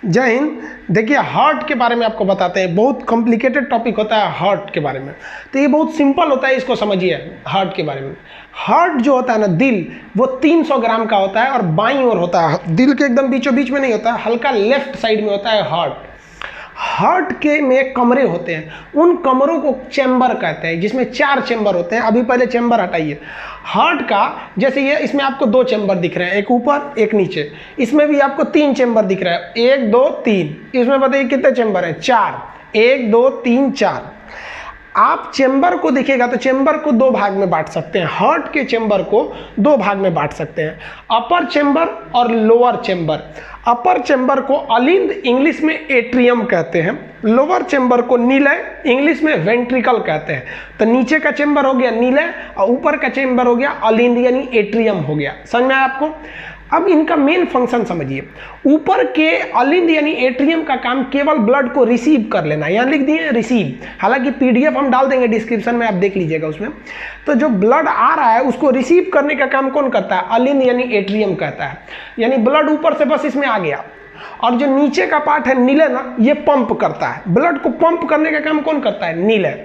जय हिंद। देखिए हार्ट के बारे में आपको बताते हैं, बहुत कॉम्प्लिकेटेड टॉपिक होता है हार्ट के बारे में, तो ये बहुत सिंपल होता है, इसको समझिए। हार्ट के बारे में, हार्ट जो होता है ना, दिल, वो 300 ग्राम का होता है और बाईं ओर होता है, दिल के एकदम बीचों बीच में नहीं होता है, हल्का लेफ्ट साइड में होता है हार्ट। हार्ट के में कमरे होते हैं, उन कमरों को चैम्बर कहते हैं, जिसमें 4 चैम्बर होते हैं। अभी पहले चैम्बर हटाइए। हार्ट का जैसे ये, इसमें आपको 2 चैम्बर दिख रहे हैं, एक ऊपर एक नीचे। इसमें भी आपको 3 चैम्बर दिख रहा है, 1 2 3। इसमें बताइए कितने चैम्बर हैं? 4। 1 2 3 4। आप चेंबर को देखिएगा तो चेंबर को 2 भाग में बांट सकते हैं। हार्ट के चेंबर को 2 भाग में बांट सकते हैं, अपर चेंबर और लोअर चेंबर। अपर चेंबर को अलिंद, इंग्लिश में एट्रियम कहते हैं। लोअर चेंबर को नीलय, इंग्लिश में वेंट्रिकल कहते हैं। तो नीचे का चेंबर हो गया नीलय और ऊपर का चेंबर हो गया अलिंद यानी एट्रियम हो गया। समझ में आया आपको? अब इनका मेन फंक्शन समझिए। ऊपर के अलिंद यानी एट्रियम का काम केवल ब्लड को रिसीव कर लेना, यहाँ लिख दिए रिसीव, हालांकि पीडीएफ हम डाल देंगे डिस्क्रिप्शन में, आप देख लीजिएगा उसमें। तो जो ब्लड आ रहा है उसको रिसीव करने का काम कौन करता है? अलिंद यानी एट्रियम करता है। यानी ब्लड ऊपर से बस इसमें आ गया, और जो नीचे का पार्ट है नीले ना, ये पंप करता है। ब्लड को पंप करने का काम कौन करता है? नीले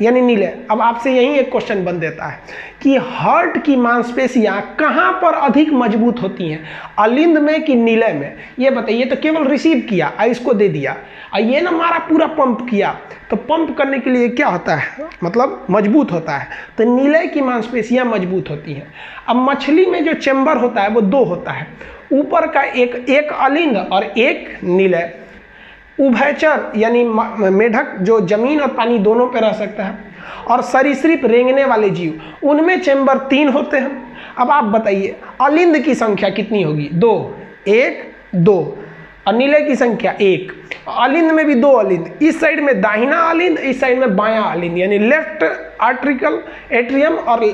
यानी नीले। अब आपसे यही एक क्वेश्चन बन देता है कि हार्ट की मांसपेशियां कहां पर अधिक मजबूत होती हैं, अलिंद में कि नीले में? ये बताइए। तो केवल रिसीव किया और इसको दे दिया, और ये ना हमारा पूरा पंप किया। तो पंप करने के लिए क्या होता है, मतलब मजबूत होता है। तो नीले की मांसपेशियां मजबूत होती हैं। अब मछली में जो चैम्बर होता है वो 2 होता है, ऊपर का एक अलिंद और एक नीले। उभयचर यानी मेढक जो जमीन और पानी दोनों पे रह सकता है, और सरीसृप रेंगने वाले जीव, उनमें चैम्बर 3 होते हैं। अब आप बताइए अलिंद की संख्या कितनी होगी? 2, 1 2, और नीले की संख्या 1। अलिंद में भी 2 अलिंद, इस साइड में दाहिना अलिंद, इस साइड में बायां अलिंद, यानी लेफ्ट आर्ट्रिकल एट्रियम और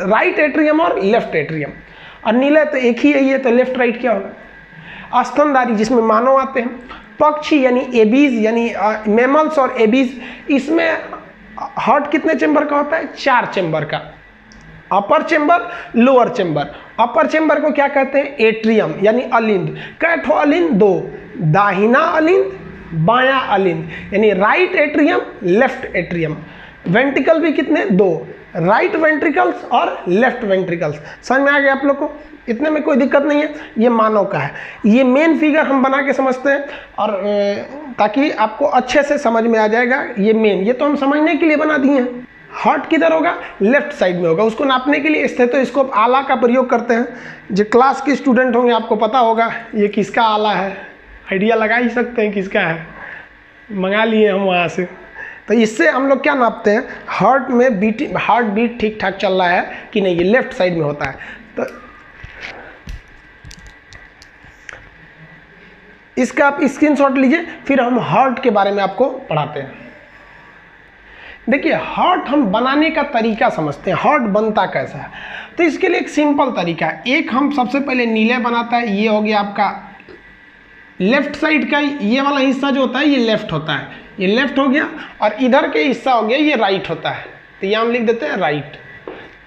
राइट एट्रियम और लेफ्ट एट्रियम। और नीले तो एक ही है, ये तो लेफ्ट राइट क्या होगा? स्तनधारी जिसमें मानव आते हैं, पक्षी यानी एबीज यानी मैमल्स और एबीज, इसमें हार्ट कितने चेंबर का होता है? 4 चेंबर का। अपर चेंबर, लोअर चेंबर। अपर चेंबर को क्या कहते हैं? एट्रियम यानी अलिंद। कैठो अलिंद? 2, दाहिना अलिंद, बायां अलिंद, यानी right atrium, left atrium. Ventricle भी कितने? 2, राइट वेंट्रिकल्स और लेफ्ट वेंट्रिकल्स। समझ में आ गया आप लोग को? इतने में कोई दिक्कत नहीं है। ये मानव का है। ये मेन फिगर हम बना के समझते हैं, और ताकि आपको अच्छे से समझ में आ जाएगा। ये मेन, ये तो हम समझने के लिए बना दिए हैं। हार्ट किधर होगा? लेफ्ट साइड में होगा। उसको नापने के लिए स्टेथोस्कोप आला का प्रयोग करते हैं। जो क्लास के स्टूडेंट होंगे आपको पता होगा ये किसका आला है, आइडिया लगा ही सकते हैं किसका है, मंगा लिए हम वहाँ से। तो इससे हम लोग क्या नापते हैं? हार्ट में हार्ट बीट ठीक ठाक चल रहा है कि नहीं, ये लेफ्ट साइड में होता है। तो इसका आप स्क्रीनशॉट लीजिए, फिर हम हार्ट के बारे में आपको पढ़ाते हैं। देखिए हार्ट हम बनाने का तरीका समझते हैं, हार्ट बनता कैसा है। तो इसके लिए एक सिंपल तरीका है। एक हम सबसे पहले नीले बनाता है, ये हो गया आपका लेफ्ट साइड का, ये वाला हिस्सा जो होता है ये लेफ्ट होता है, ये लेफ्ट हो गया। और इधर के हिस्सा हो गया ये राइट होता है, तो ये हम लिख देते हैं राइट।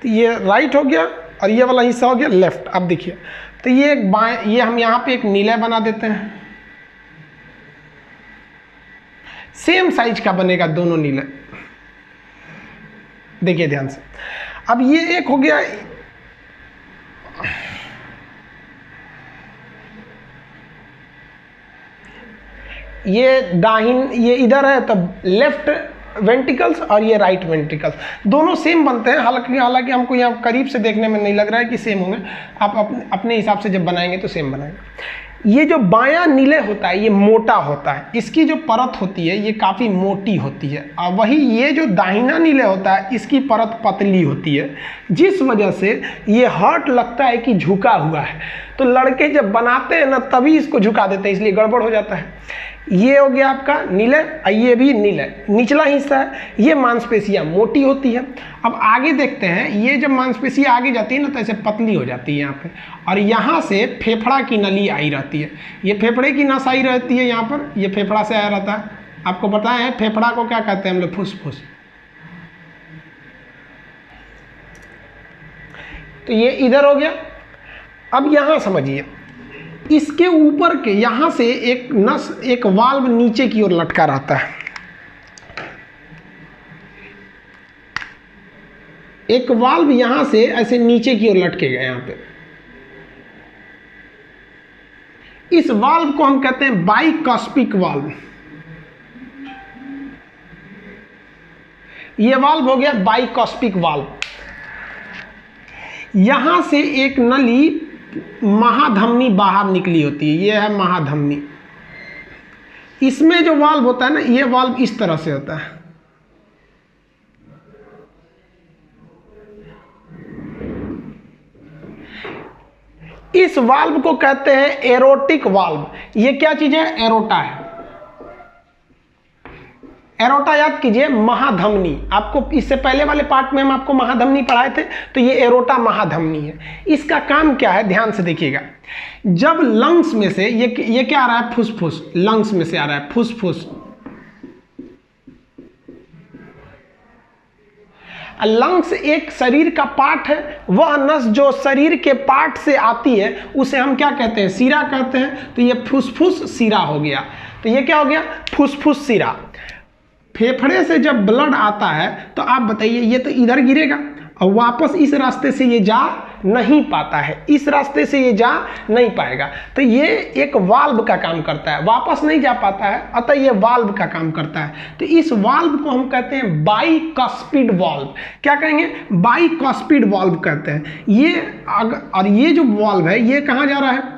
तो ये राइट हो गया और ये वाला हिस्सा हो गया लेफ्ट। अब देखिए, तो ये एक बाएं, ये हम यहाँ पे एक नीला बना देते हैं, सेम साइज का बनेगा दोनों नीले। देखिए ध्यान से, अब ये एक हो गया, ये दाहिन, ये इधर है तब लेफ्ट वेंट्रिकल्स और ये राइट वेंट्रिकल्स, दोनों सेम बनते हैं। हालांकि हमको यहाँ करीब से देखने में नहीं लग रहा है कि सेम होंगे, आप अपने हिसाब से जब बनाएंगे तो सेम बनाएंगे। ये जो बायां नीले होता है ये मोटा होता है, इसकी जो परत होती है ये काफ़ी मोटी होती है, और वही ये जो दाहिना नीले होता है इसकी परत पतली होती है, जिस वजह से ये हार्ट लगता है कि झुका हुआ है। तो लड़के जब बनाते हैं ना तभी इसको झुका देते हैं, इसलिए गड़बड़ हो जाता है। ये हो गया आपका नीले, ये भी नीले, निचला हिस्सा है। ये मांसपेशियां मोटी होती है। अब आगे देखते हैं, ये जब मांसपेशियां आगे जाती है ना तो ऐसे पतली हो जाती है यहाँ पे, और यहाँ से फेफड़ा की नली आई रहती है। ये फेफड़े की नस आई रहती है यहाँ पर, ये फेफड़ा से आया रहता है। आपको पता है फेफड़ा को क्या कहते हैं हम लोग? फुसफुस। तो ये इधर हो गया। अब यहाँ समझिए, इसके ऊपर के यहाँ से एक नस, एक वाल्व नीचे की ओर लटका रहता है। एक वाल्व यहां से ऐसे नीचे की ओर लटकेगा यहाँ पे। इस वाल्व को हम कहते हैं बाइकॉस्पिक वाल्व। ये वाल्व हो गया बाइकॉस्पिक वाल्व। यहां से एक नली महाधमनी बाहर निकली होती है, ये है महाधमनी। इसमें जो वाल्व होता है ना, ये वाल्व इस तरह से होता है। इस वाल्व को कहते हैं एरोटिक वाल्व। ये क्या चीज है? एरोटा है। एरोटा याद कीजिए, महाधमनी। आपको इससे पहले वाले पार्ट में हम आपको महाधमनी पढ़ाए थे, तो ये एरोटा महाधमनी है। इसका काम क्या है, ध्यान से देखिएगा। जब लंग्स में से ये क्या आ रहा है? फुसफुस। लंग्स में से आ रहा है फुसफुस। लंग्स एक शरीर का पार्ट है। वह नस जो शरीर के पार्ट से आती है उसे हम क्या कहते हैं? सीरा कहते हैं। तो ये फुसफुस सीरा हो गया। तो ये क्या हो गया? फुसफुस सीरा। फेफड़े से जब ब्लड आता है तो आप बताइए, ये तो इधर गिरेगा और वापस इस रास्ते से ये जा नहीं पाता है, इस रास्ते से ये जा नहीं पाएगा। तो ये एक वाल्व का काम करता है, वापस नहीं जा पाता है, अतः ये वाल्व का काम करता है। तो इस वाल्व को हम कहते हैं बाइकॉस्पिड वाल्व। क्या कहेंगे? बाइकॉस्पिड वाल्व कहते हैं। और ये जो वाल्व है, ये कहाँ जा रहा है?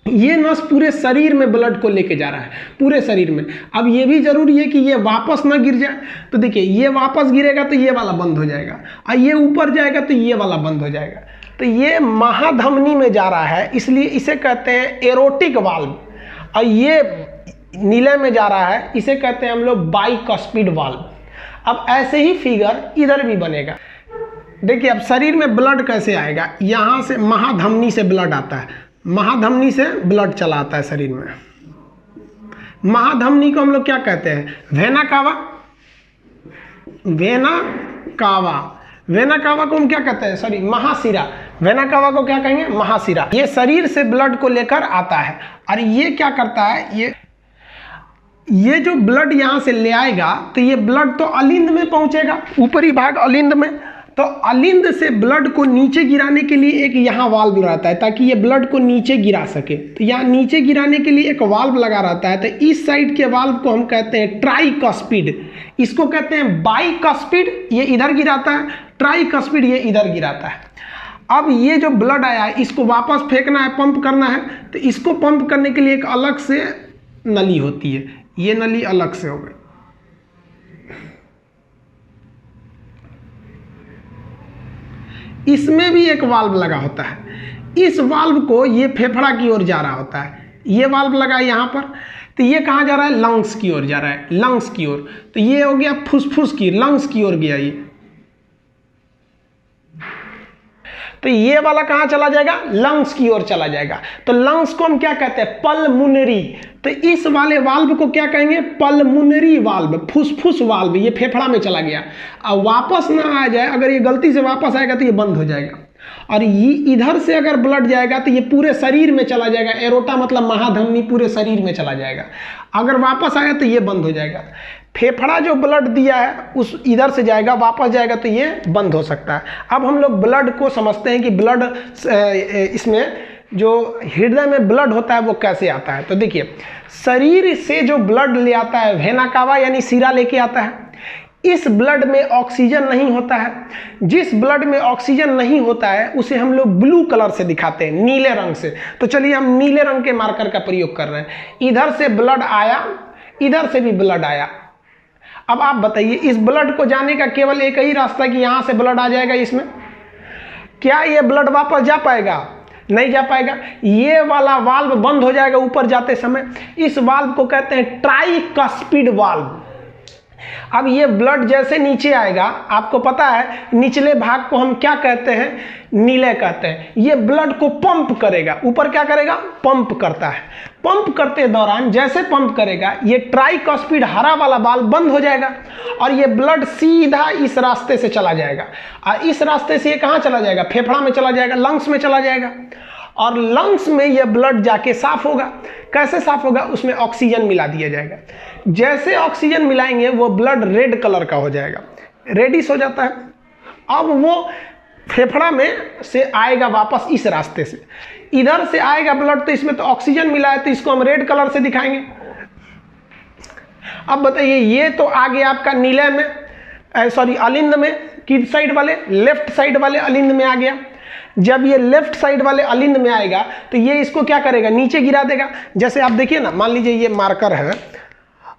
ये नस पूरे शरीर में ब्लड को लेके जा रहा है, पूरे शरीर में। अब ये भी जरूरी है कि ये वापस ना गिर जाए। तो देखिए, ये वापस गिरेगा तो ये वाला बंद हो जाएगा, और ये ऊपर जाएगा तो ये वाला बंद हो जाएगा। तो ये महाधमनी में जा रहा है, इसलिए इसे कहते हैं एरोटिक वाल्व। और ये नीले में जा रहा है, इसे कहते हैं हम लोग बाइकॉस्पिड वाल्व। अब ऐसे ही फिगर इधर भी बनेगा। देखिए, अब शरीर में ब्लड कैसे आएगा? यहाँ से महाधमनी से ब्लड आता है, महाधमनी से ब्लड चला आता है शरीर में। महाधमनी को हम लोग क्या कहते हैं? Vena cava. Vena cava. Vena cava को हम क्या कहते हैं? सॉरी, महाशिरा। वेना कावा को क्या कहेंगे? महाशिरा। ये शरीर से ब्लड को लेकर आता है, और ये क्या करता है? ये जो ब्लड यहां से ले आएगा तो ये ब्लड तो अलिंद में पहुंचेगा, ऊपरी भाग अलिंद में। तो अलिंद से ब्लड को नीचे गिराने के लिए एक यहाँ वाल्व रहता है, ताकि ये ब्लड को नीचे गिरा सके। तो यहाँ नीचे गिराने के लिए एक वाल्व लगा रहता है। तो इस साइड के वाल्व को हम कहते हैं ट्राइकॉस्पिड। इसको कहते हैं बाइकॉस्पिड, ये इधर गिराता है। ट्राइकॉस्पिड, ये इधर गिराता है। अब ये जो ब्लड आया है, इसको वापस फेंकना है, पंप करना है। तो इसको पंप करने के लिए एक अलग से नली होती है, ये नली अलग से हो गई। इसमें भी एक वाल्व लगा होता है। इस वाल्व को ये फेफड़ा की ओर जा रहा होता है, ये वाल्व लगा है यहाँ पर। तो ये कहाँ जा रहा है? लंग्स की ओर जा रहा है, लंग्स की ओर। तो ये हो गया फुसफुस की, लंग्स की ओर गया ये। तो ये वाला कहाँ चला जाएगा? लंग्स की ओर चला जाएगा। तो लंग्स को हम क्या कहते हैं? पल्मोनरी। तो इस वाले वाल्व को क्या कहेंगे? पल्मोनरी वाल्व, फुसफुस वाल्व। ये फेफड़ा में चला गया, अब वापस ना आ जाए। अगर ये गलती से वापस आएगा तो ये बंद हो जाएगा। और ये इधर से अगर ब्लड जाएगा तो ये पूरे शरीर में चला जाएगा। एरोटा मतलब महाधमनी, पूरे शरीर में चला जाएगा। अगर वापस आया तो ये बंद हो जाएगा। फेफड़ा जो ब्लड दिया है उस इधर से जाएगा, वापस जाएगा तो ये बंद हो सकता है। अब हम लोग ब्लड को समझते हैं कि ब्लड इसमें जो हृदय में ब्लड होता है वो कैसे आता है। तो देखिए, शरीर से जो ब्लड ले आता है, वेना कावा यानी सीरा लेके आता है। इस ब्लड में ऑक्सीजन नहीं होता है। जिस ब्लड में ऑक्सीजन नहीं होता है उसे हम लोग ब्लू कलर से दिखाते हैं, नीले रंग से। तो चलिए, हम नीले रंग के मार्कर का प्रयोग कर रहे हैं। इधर से ब्लड आया, इधर से भी ब्लड आया। अब आप बताइए, इस ब्लड को जाने का केवल एक ही रास्ता कि यहां से ब्लड आ जाएगा इसमें। क्या ये ब्लड वापस जा पाएगा? नहीं जा पाएगा। ये वाला वाल्व बंद हो जाएगा ऊपर जाते समय। इस वाल्व को कहते हैं ट्राइकॉस्पिड वाल्व। अब ये ब्लड जैसे नीचे आएगा, आपको पता है निचले भाग को हम क्या कहते हैं? नीले कहते हैं। ये ब्लड को पंप करेगा, ऊपर क्या करेगा? पंप करता है। पंप करते दौरान जैसे पंप करेगा, ये ट्राइकॉस्पिड हरा वाला वाल्व बंद हो जाएगा, और ये ब्लड सीधा इस रास्ते से चला जाएगा। और इस रास्ते से ये कहाँ चला जाएगा? फेफड़ा में चला जाएगा, लंग्स में चला जाएगा। और लंग्स में यह ब्लड जाके साफ होगा। कैसे साफ होगा? उसमें ऑक्सीजन मिला दिया जाएगा। जैसे ऑक्सीजन मिलाएंगे वो ब्लड रेड कलर का हो जाएगा, रेडिश हो जाता है। अब वो फेफड़ा में से आएगा वापस इस रास्ते से, इधर से आएगा ब्लड, तो इसमें तो ऑक्सीजन मिला है तो इसको हम रेड कलर से दिखाएंगे। अब बताइए, ये तो आ गया आपका नीले में, सॉरी अलिंद में, किस साइड वाले? लेफ्ट साइड वाले अलिंद में आ गया। जब ये लेफ्ट साइड वाले अलिंद में आएगा तो ये इसको क्या करेगा? नीचे गिरा देगा। जैसे आप देखिए ना, मान लीजिए ये मार्कर है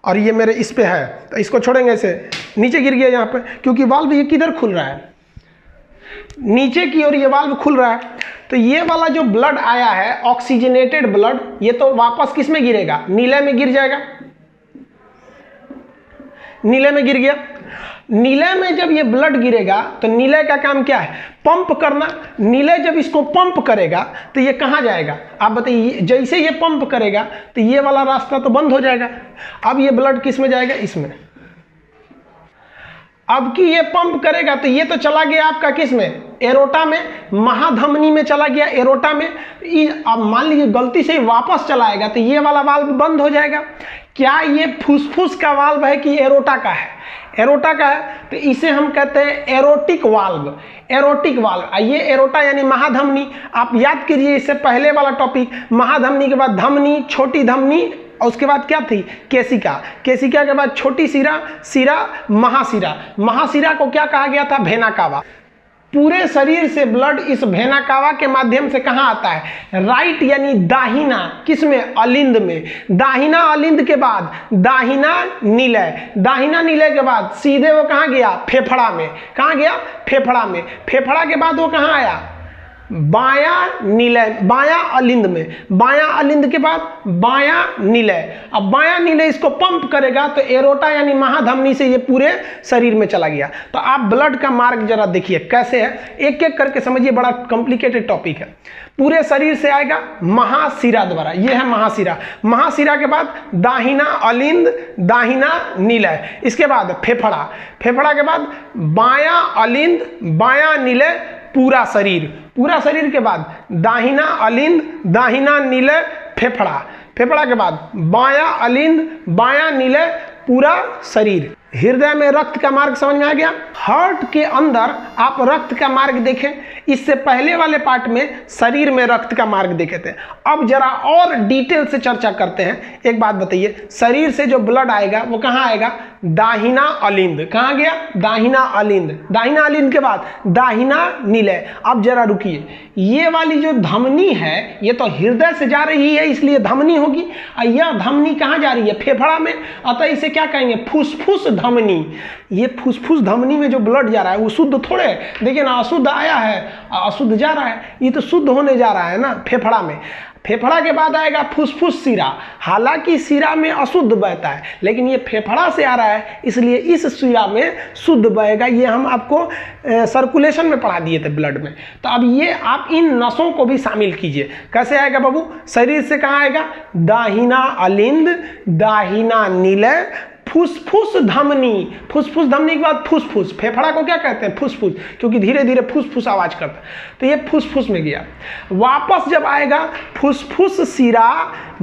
और ये मेरे इस पे है, तो इसको छोड़ेंगे ऐसे, नीचे गिर गया यहाँ पे, क्योंकि वाल्व ये किधर खुल रहा है? नीचे की ओर ये वाल्व खुल रहा है। तो ये वाला जो ब्लड आया है ऑक्सीजनेटेड ब्लड, ये तो वापस किस में गिरेगा? नीले में गिर जाएगा। नीले में गिर गया। नीले में जब ये ब्लड गिरेगा तो नीले का काम क्या है? पंप करना। नीले जब इसको पंप करेगा तो ये कहाँ जाएगा? आप बताइए। जैसे ये पंप करेगा तो ये वाला रास्ता तो बंद हो जाएगा। अब ये ब्लड किस में जाएगा? इसमें। अब कि ये पंप करेगा तो ये तो चला गया आपका किस में? एरोटा में, महाधमनी में चला गया, एरोटा में। अब मान लीजिए गलती से वापस चलाएगा तो ये वाला वाल्व बंद हो जाएगा। क्या ये फुसफुस का वाल्व है कि एरोटा का है? एरोटा का है, तो इसे हम कहते हैं एरोटिक वाल्व। Aortic valve. ये एरोटा यानी महाधमनी। आप याद कीजिए इससे पहले वाला टॉपिक, महाधमनी के बाद धमनी, छोटी धमनी, और उसके बाद क्या थी? केशिका। केशिका के बाद छोटी सिरा, सिरा, महासिरा। महासिरा को क्या कहा गया था? भेना कावा। पूरे शरीर से ब्लड इस भेना कावा के माध्यम से कहाँ आता है? राइट यानी दाहिना, किस में? अलिंद में। दाहिना अलिंद के बाद दाहिना नीलय, दाहिना नीलय के बाद सीधे वो कहाँ गया? फेफड़ा में। कहाँ गया? फेफड़ा में। फेफड़ा के बाद वो कहाँ आया? बायां नीलय, बायां अलिंद में। बायां अलिंद के बाद बायां नीलय। अब बायां नीलय इसको पंप करेगा तो एरोटा यानी महाधमनी से ये पूरे शरीर में चला गया। तो आप ब्लड का मार्ग जरा देखिए कैसे है, एक एक करके समझिए, बड़ा कॉम्प्लिकेटेड टॉपिक है। पूरे शरीर से आएगा महाशिरा द्वारा, ये है महाशिरा। महाशिरा के बाद दाहिना अलिंद, दाहिना नीलय, इसके बाद फेफड़ा, फेफड़ा के बाद बायां अलिंद, बायां नीलय, पूरा शरीर। पूरा शरीर के बाद दाहिना अलिंद, दाहिना नीलय, फेफड़ा। फेफड़ा के बाद बायां अलिंद, बायां नीलय, पूरा शरीर। हृदय में रक्त का मार्ग समझ में आ गया। हार्ट के अंदर आप रक्त का मार्ग देखें। इससे पहले वाले पार्ट में शरीर में रक्त का मार्ग देखे थे। अब जरा और डिटेल से चर्चा करते हैं। एक बात बताइए, शरीर से जो ब्लड आएगा वो कहाँ आएगा? दाहिना अलिंद। कहाँ गया? दाहिना अलिंद। दाहिना अलिंद के बाद दाहिना नीलय। अब जरा रुकिए, ये वाली जो धमनी है ये तो हृदय से जा रही है इसलिए धमनी होगी, और यह धमनी कहाँ जा रही है? फेफड़ा में। अतः इसे क्या कहेंगे? फुसफुस धमनी। ये फुसफुस धमनी में जो ब्लड जा रहा है वो शुद्ध थोड़े है। देखिए ना, अशुद्ध आया है, अशुद्ध जा रहा है, ये तो शुद्ध होने जा रहा है ना फेफड़ा में। फेफड़ा के बाद आएगा फुसफुस सिरा। हालांकि सिरा में अशुद्ध बहता है लेकिन ये फेफड़ा से आ रहा है इसलिए इस सिरा में शुद्ध बहेगा। ये हम आपको सर्कुलेशन में पढ़ा दिए थे ब्लड में। तो अब ये आप इन नसों को भी शामिल कीजिए। कैसे आएगा बाबू? शरीर से कहाँ आएगा? दाहिना अलिंद, दाहिना नीलय, फुसफुस धमनी। फुसफुस धमनी के बाद फुसफुस। फेफड़ा को क्या कहते हैं? फुसफुस, क्योंकि धीरे धीरे फुसफुस आवाज करता है। तो ये फुसफुस में गया। वापस जब आएगा फुसफुस सिरा,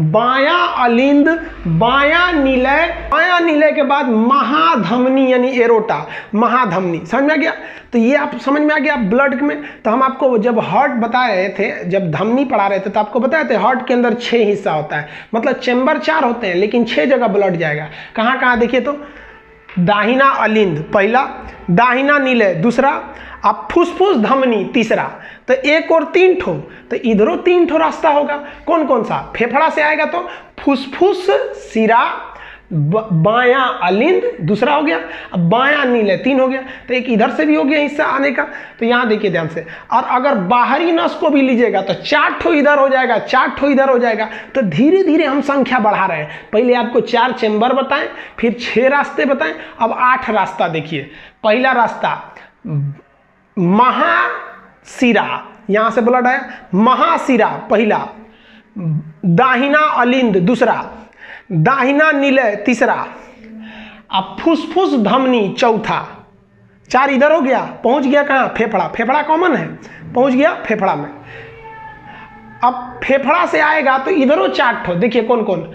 बायां अलिंद, बायां नीलय, बायां नीलय के बाद महाधमनी यानी एरोटा, महाधमनी। समझ में आ गया? तो ये आप समझ में आ गया ब्लड में। तो हम आपको जब हार्ट बता रहे थे, जब धमनी पढ़ा रहे थे, तो आपको बताए थे हार्ट के अंदर 6 हिस्सा होता है, मतलब चेंबर 4 होते हैं लेकिन 6 जगह ब्लड जाएगा। कहाँ कहाँ देखिए तो? दाहिना अलिंद पहला, दाहिना नीलय दूसरा, अब फुसफुस धमनी तीसरा। तो एक और 3 ठो, तो इधरों 3 ठो रास्ता होगा। कौन कौन सा? फेफड़ा से आएगा तो फुसफुस सिरा, बायां अलिंद दूसरा हो गया, अब बायां नीलय 3 हो गया। तो एक इधर से भी हो गया हिस्सा आने का। तो यहाँ देखिए ध्यान से। और अगर बाहरी नस को भी लीजिएगा तो 4 ठो इधर हो जाएगा, 4 ठो इधर हो जाएगा। तो धीरे धीरे हम संख्या बढ़ा रहे हैं। पहले आपको 4 चेंबर बताएं, फिर 6 रास्ते बताएं, अब 8 रास्ता देखिए। पहला रास्ता महाशिरा, यहां से ब्लड आया, महाशिरा पहला, दाहिना अलिंद दूसरा, दाहिना नीलय तीसरा, अब फुसफुस धमनी चौथा। 4 इधर हो गया, पहुंच गया कहां? फेफड़ा। फेफड़ा कॉमन है, पहुंच गया फेफड़ा में। अब फेफड़ा से आएगा तो इधरों 4 ठो, देखिए कौन कौन,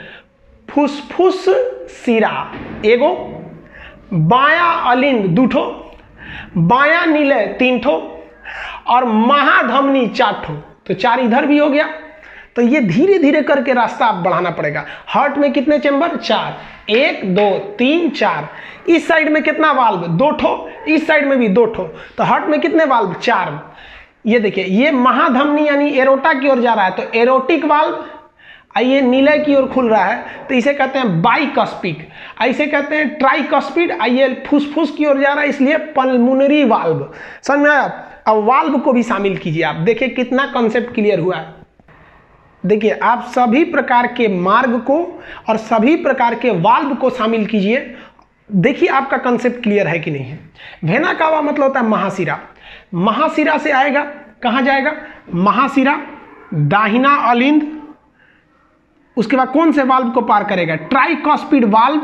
फुसफुस सिरा एगो, बायां अलिंद 2 ठो, बायां नीले 3 ठो और महाधमनी 4 ठो। तो 4 इधर भी हो गया। तो ये धीरे धीरे करके रास्ता आप बढ़ाना पड़ेगा। हार्ट में कितने चेंबर? 4, 1 2 3 4। इस साइड में कितना वाल्व? 2 ठो, इस साइड में भी 2 ठो। तो हार्ट में कितने वाल्व? 4। ये देखिए, ये महाधमनी यानी एरोटा की ओर जा रहा है तो एरोटिक वाल्व, ये नीले की ओर खुल रहा है तो इसे कहते हैं बाइकस्पिड, ऐसे कहते हैं ट्राइकस्पिड। ये फुसफुस की ओर जा रहा है इसलिए पल्मोनरी वाल्व। समझ में आया? अब वाल्व को भी शामिल कीजिए। आप देखिए कितना कॉन्सेप्ट क्लियर हुआ है। देखिए, आप सभी प्रकार के मार्ग को और सभी प्रकार के वाल्व को शामिल कीजिए। देखिए आपका कंसेप्ट क्लियर है कि नहीं है। वेना कावा मतलब होता है महाशिरा। महाशिरा से आएगा, कहां जाएगा? महाशिरा, दाहिना अलिंद, उसके बाद कौन से वाल्व को पार करेगा? ट्राइकॉस्पिड वाल्व,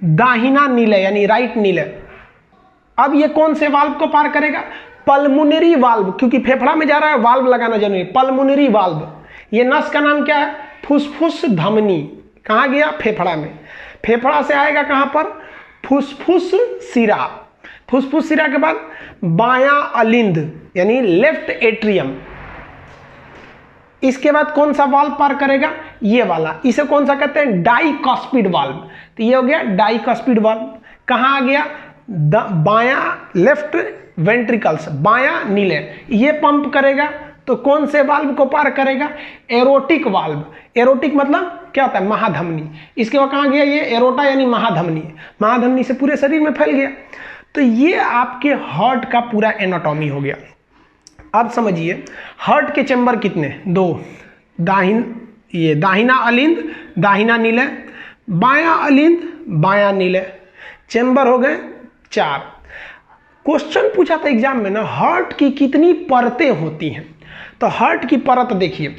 दाहिना नीले यानी राइट नीले। अब ये कौन से वाल्व को पार करेगा? पल्मोनरी वाल्व, क्योंकि फेफड़ा में जा रहा है वाल्व लगाना जरूरी। पल्मोनरी वाल्व, ये नस का नाम क्या है? फुसफुस धमनी। कहाँ गया? फेफड़ा में। फेफड़ा से आएगा कहां पर? फुसफुस सिरा। फुसफुस सिरा के बाद बायां अलिंद यानी लेफ्ट एट्रियम। इसके बाद कौन सा वाल्व पार करेगा? ये वाला। इसे कौन सा कहते हैं? डाइकॉस्पिड वाल्व। तो ये हो गया डाइकॉस्पिड वाल्व। कहां आ गया? बायां लेफ्ट वेंट्रिकल्स, बायां नीले। ये पंप करेगा तो कौन से वाल्व को पार करेगा? Erotic valve. एरोटिक मतलब क्या होता है? महाधमनी। इसके बाद कहां गया? ये एरोटा यानी महाधमनी। महाधमनी से पूरे शरीर में फैल गया। तो ये आपके हार्ट का पूरा एनाटॉमी हो गया। अब समझिए हार्ट के चेंबर कितने? 2। ये दाहिना अलिंद, दाहिना नीले, बायां अलिंद, बायां नीले। चेंबर हो गए 4। क्वेश्चन पूछा था एग्जाम में ना, हार्ट की कितनी परतें होती हैं? तो हार्ट की परत देखिए,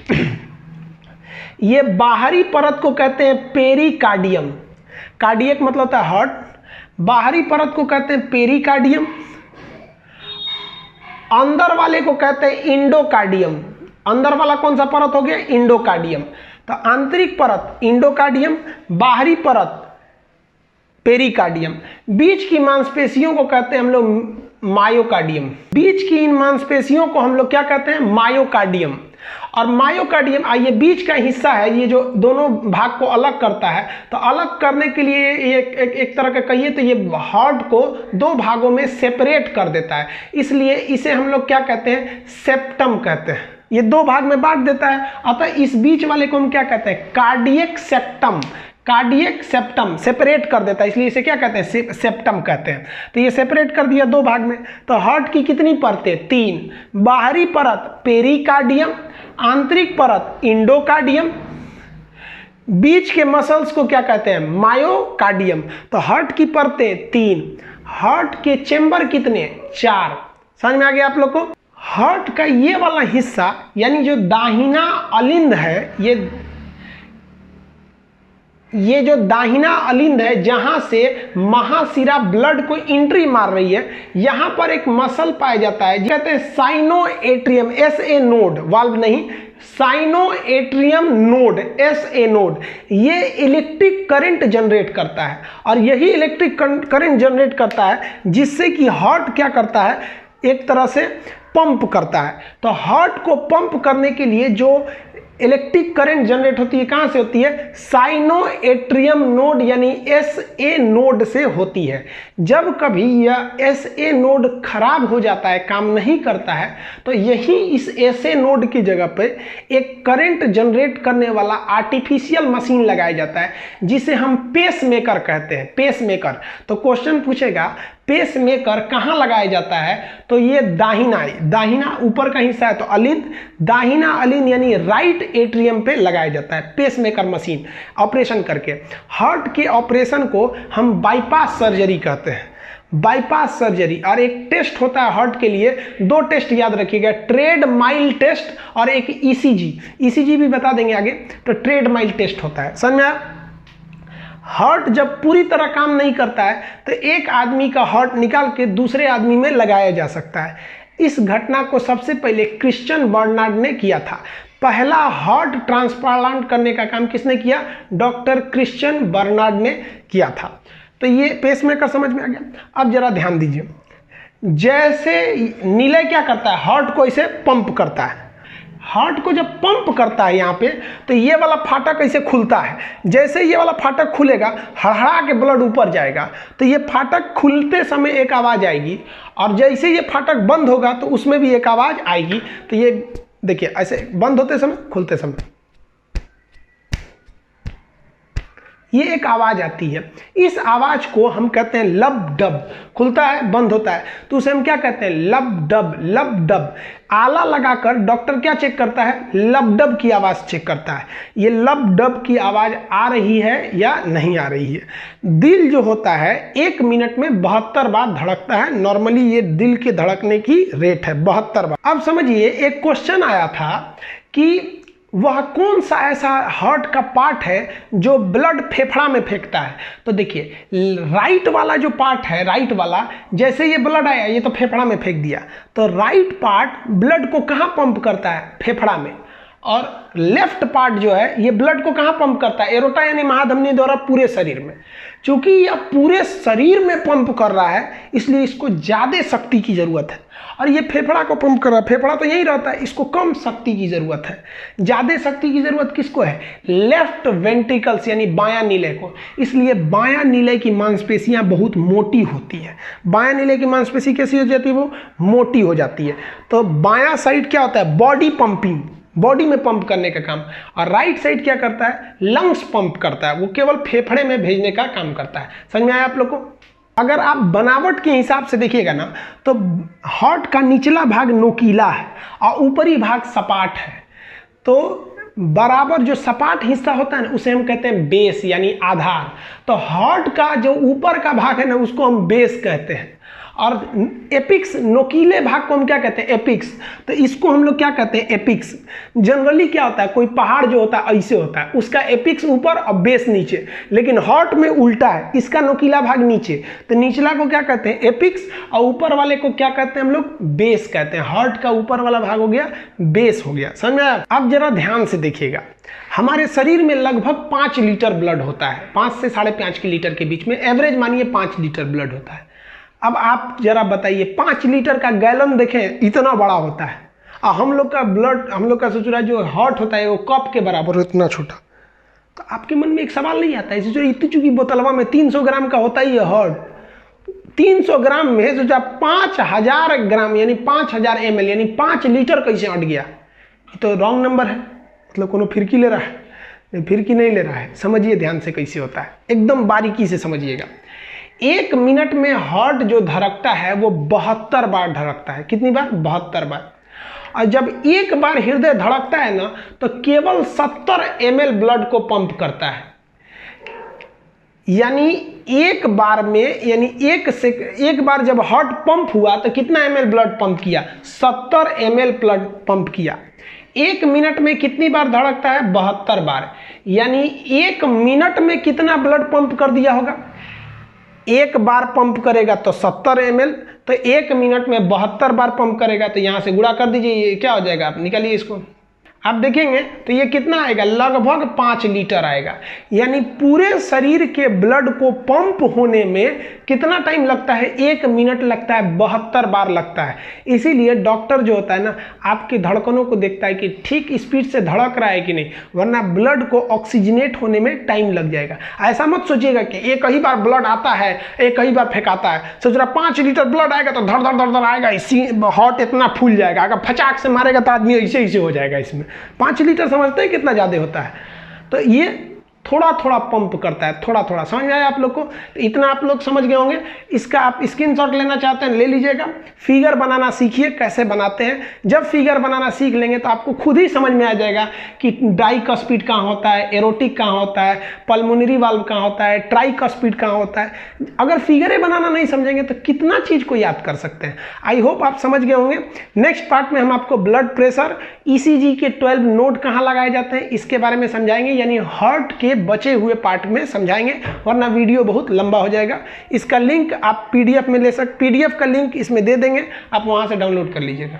ये बाहरी परत को कहते हैं पेरिकार्डियम। कार्डियक मतलब होता है हार्ट। बाहरी परत को कहते हैं पेरिकार्डियम, अंदर वाले को कहते हैं इंडोकार्डियम। अंदर वाला कौन सा परत हो गया? इंडोकार्डियम। तो आंतरिक परत इंडोकार्डियम, बाहरी परत पेरिकार्डियम। बीच की मांसपेशियों को कहते हैं हम लोग मायोकार्डियम। बीच की इन मांसपेशियों को हम लोग क्या कहते हैं? मायोकार्डियम। और मायोकार्डियम ये बीच का हिस्सा है, ये जो दोनों भाग को अलग करता है। तो अलग करने के लिए एक तरह का कहिए तो ये हार्ट को 2 भागों में सेपरेट कर देता है, इसलिए इसे हम लोग क्या कहते हैं? सेप्टम कहते हैं। ये 2 भाग में बांट देता है, अतः इस बीच वाले को हम क्या कहते हैं? Cardiac septum. Cardiac septum separate कर देता है, इसलिए इसे क्या कहते हैं? सेप्टम कहते हैं। तो ये सेपरेट कर दिया 2 भाग में। तो हार्ट की कितनी परतें? 3। बाहरी परत पेरिकार्डियम, आंतरिक परत इंडोकार्डियम, बीच के मसल्स को क्या कहते हैं? मायोकार्डियम। तो हार्ट की परतें 3। हार्ट के चेंबर कितने? 4। समझ में आ गया आप लोग को? हार्ट का ये वाला हिस्सा यानी जो दाहिना अलिंद है, ये जो दाहिना अलिंद है जहां से महाशिरा ब्लड को एंट्री मार रही है, यहां पर एक मसल पाया जाता है, कहते हैं साइनोएट्रियम, SA नोड, वाल्व नहीं, साइनोएट्रियम नोड, SA नोड। ये इलेक्ट्रिक करंट जनरेट करता है और यही इलेक्ट्रिक करंट जनरेट करता है जिससे कि हार्ट क्या करता है? एक तरह से पंप करता है। तो हार्ट को पंप करने के लिए जो इलेक्ट्रिक करंट जनरेट होती है, कहां से होती है? साइनोएट्रियम नोड यानी SA नोड से होती है। जब कभी यह SA नोड खराब हो जाता है, काम नहीं करता है, तो यही इस SA नोड की जगह पे एक करंट जनरेट करने वाला आर्टिफिशियल मशीन लगाया जाता है जिसे हम पेसमेकर कहते हैं। पेसमेकर। तो क्वेश्चन पूछेगा पेसमेकर कहाँ लगाया जाता है? तो ये दाहिना ऊपर का हिस्सा है तो अलिंद, दाहिना अलिंद यानी राइट एट्रियम पे लगाया जाता है पेसमेकर मशीन ऑपरेशन करके। हार्ट के ऑपरेशन को हम बाईपास सर्जरी कहते हैं। Bypass surgery. और एक टेस्ट होता है हार्ट के लिए, 2 टेस्ट याद रखिएगा, ट्रेड माइल टेस्ट और एक ECG भी बता देंगे आगे। तो ट्रेड माइल टेस्ट होता है। समझ में आया? हार्ट जब पूरी तरह काम नहीं करता है तो एक आदमी का हार्ट निकाल के दूसरे आदमी में लगाया जा सकता है। इस घटना को सबसे पहले क्रिश्चियन बर्नार्ड ने किया था। पहला हार्ट ट्रांसप्लांट करने का काम किसने किया? डॉक्टर क्रिश्चियन बर्नार्ड ने किया था। तो ये पेसमेकर समझ में आ गया। अब जरा ध्यान दीजिए, जैसे नीले क्या करता है, हार्ट को इसे पंप करता है। हार्ट को जब पंप करता है यहाँ पे, तो ये वाला फाटक ऐसे खुलता है। जैसे ये वाला फाटक खुलेगा, हड़हड़ा के ब्लड ऊपर जाएगा, तो ये फाटक खुलते समय एक आवाज़ आएगी, और जैसे ये फाटक बंद होगा तो उसमें भी एक आवाज़ आएगी। तो ये देखिए, ऐसे बंद होते समय, खुलते समय ये एक आवाज़ आती है। इस आवाज़ को हम कहते हैं लब डब। खुलता है, बंद होता है, तो उसे हम क्या कहते हैं? लब डब। लब डब आला लगाकर डॉक्टर क्या चेक करता है? लब डब की आवाज़ चेक करता है, ये लब डब की आवाज़ आ रही है या नहीं आ रही है। दिल जो होता है 1 मिनट में 72 बार धड़कता है। नॉर्मली ये दिल के धड़कने की रेट है 72 बार। अब समझिए, एक क्वेश्चन आया था कि वह कौन सा ऐसा हार्ट का पार्ट है जो ब्लड फेफड़ा में फेंकता है। तो देखिए, राइट वाला जो पार्ट है, राइट वाला, जैसे ये ब्लड आया ये तो फेफड़ा में फेंक दिया, तो राइट पार्ट ब्लड को कहाँ पंप करता है? फेफड़ा में। और लेफ्ट पार्ट जो है ये ब्लड को कहाँ पंप करता है? एरोटा यानी महाधमनी द्वारा पूरे शरीर में। चूंकि यह पूरे शरीर में पंप कर रहा है, इसलिए इसको ज़्यादा शक्ति की ज़रूरत है। और ये फेफड़ा को पंप कर रहा है, फेफड़ा तो यही रहता है, इसको कम शक्ति की ज़रूरत है। ज़्यादा शक्ति की ज़रूरत किसको है? लेफ्ट वेंट्रिकल्स यानी बायां नीले को। इसलिए बायां नीले की मांसपेशियां बहुत मोटी होती है। बायां नीले की मांसपेशी कैसी हो जाती है? वो मोटी हो जाती है। तो बायां साइड क्या होता है? बॉडी पंपिंग, बॉडी में पंप करने का काम। और राइट साइड क्या करता है? लंग्स पंप करता है, वो केवल फेफड़े में भेजने का काम करता है। समझ में आया आप लोग को? अगर आप बनावट के हिसाब से देखिएगा ना, तो हार्ट का निचला भाग नोकीला है और ऊपरी भाग सपाट है। तो बराबर जो सपाट हिस्सा होता है ना, उसे हम कहते हैं बेस यानी आधार। तो हार्ट का जो ऊपर का भाग है ना, उसको हम बेस कहते हैं। और एपिक्स, नोकीले भाग को हम क्या कहते हैं? एपिक्स। तो इसको हम लोग क्या कहते हैं? एपिक्स। जनरली क्या होता है, कोई पहाड़ जो होता है ऐसे होता है, उसका एपिक्स ऊपर और बेस नीचे। लेकिन हार्ट में उल्टा है, इसका नोकीला भाग नीचे, तो निचला को क्या कहते हैं? एपिक्स, और ऊपर वाले को क्या कहते हैं हम लोग? बेस कहते हैं। हार्ट का ऊपर वाला भाग हो गया बेस हो गया। समझ में आया? अब जरा ध्यान से देखिएगा, हमारे शरीर में लगभग 5 लीटर ब्लड होता है, 5 से 5.5 लीटर के बीच में, एवरेज मानिए 5 लीटर ब्लड होता है। अब आप जरा बताइए, 5 लीटर का गैलन देखें, इतना बड़ा होता है, और हम लोग का ब्लड, हम लोग का सोच रहा है जो हार्ट होता है वो कप के बराबर हो, इतना छोटा। तो आपके मन में एक सवाल नहीं आता है, सोचो इतनी चूंकि बोतलवा में 300 ग्राम का होता ही है हार्ट, 300 ग्राम में सोचा 5000 ग्राम यानी 5000 ml यानी 5 लीटर कैसे अट गया? तो रॉन्ग नंबर है, मतलब कोनो फिरकी ले रहा है? नहीं, फिरकी नहीं ले रहा है। समझिए ध्यान से कैसे होता है, एकदम बारीकी से समझिएगा। 1 मिनट में हार्ट जो धड़कता है वो 72 बार धड़कता है। कितनी बार? 72 बार। और जब एक बार हृदय धड़कता है ना, तो केवल 70 ml ब्लड को पंप करता है। यानी एक बार में, यानी एक बार जब हार्ट पंप हुआ तो कितना ml ब्लड पंप किया? 70 ml ब्लड पंप किया। 1 मिनट में कितनी बार धड़कता है? 72 बार। यानी 1 मिनट में कितना ब्लड पंप कर दिया होगा? एक बार पंप करेगा तो 70 ml, तो 1 मिनट में 72 बार पंप करेगा, तो यहाँ से गुणा कर दीजिए, ये क्या हो जाएगा? आप निकालिए इसको, आप देखेंगे तो ये कितना आएगा? लगभग 5 लीटर आएगा। यानी पूरे शरीर के ब्लड को पंप होने में कितना टाइम लगता है? 1 मिनट लगता है, 72 बार लगता है। इसीलिए डॉक्टर जो होता है ना, आपकी धड़कनों को देखता है कि ठीक स्पीड से धड़क रहा है कि नहीं, वरना ब्लड को ऑक्सीजनेट होने में टाइम लग जाएगा। ऐसा मत सोचिएगा कि एक ही बार ब्लड आता है, एक ही बार फेंकाता है। सोच रहा 5 लीटर ब्लड आएगा तो धड़ धड़ धड़ धड़ आएगा, इसी हार्ट इतना फूल जाएगा। अगर फचाक से मारेगा तो आदमी ऐसे ऐसे हो जाएगा। इसमें 5 लीटर समझते हैं कितना ज़्यादा होता है? तो ये थोड़ा थोड़ा पंप करता है, थोड़ा थोड़ा। समझ में आया आप लोग को? तो इतना आप लोग समझ गए होंगे। इसका आप स्क्रीनशॉट लेना चाहते हैं ले लीजिएगा। फिगर बनाना सीखिए, कैसे बनाते हैं। जब फिगर बनाना सीख लेंगे तो आपको खुद ही समझ में आ जाएगा कि डाइकस्पिड कहाँ होता है, एरोटिक कहाँ होता है, पल्मोनरी वाल्व कहाँ होता है, ट्राइकस्पिड कहाँ होता है। अगर फिगरें बनाना नहीं समझेंगे तो कितना चीज़ को याद कर सकते हैं। आई होप आप समझ गए होंगे। नेक्स्ट पार्ट में हम आपको ब्लड प्रेशर, ECG के 12 नोड कहाँ लगाए जाते हैं इसके बारे में समझाएंगे, यानी हार्ट के बचे हुए पार्ट में समझाएंगे, वरना वीडियो बहुत लंबा हो जाएगा। इसका लिंक आप PDF में ले सकते, PDF का लिंक इसमें दे देंगे, आप वहां से डाउनलोड कर लीजिएगा।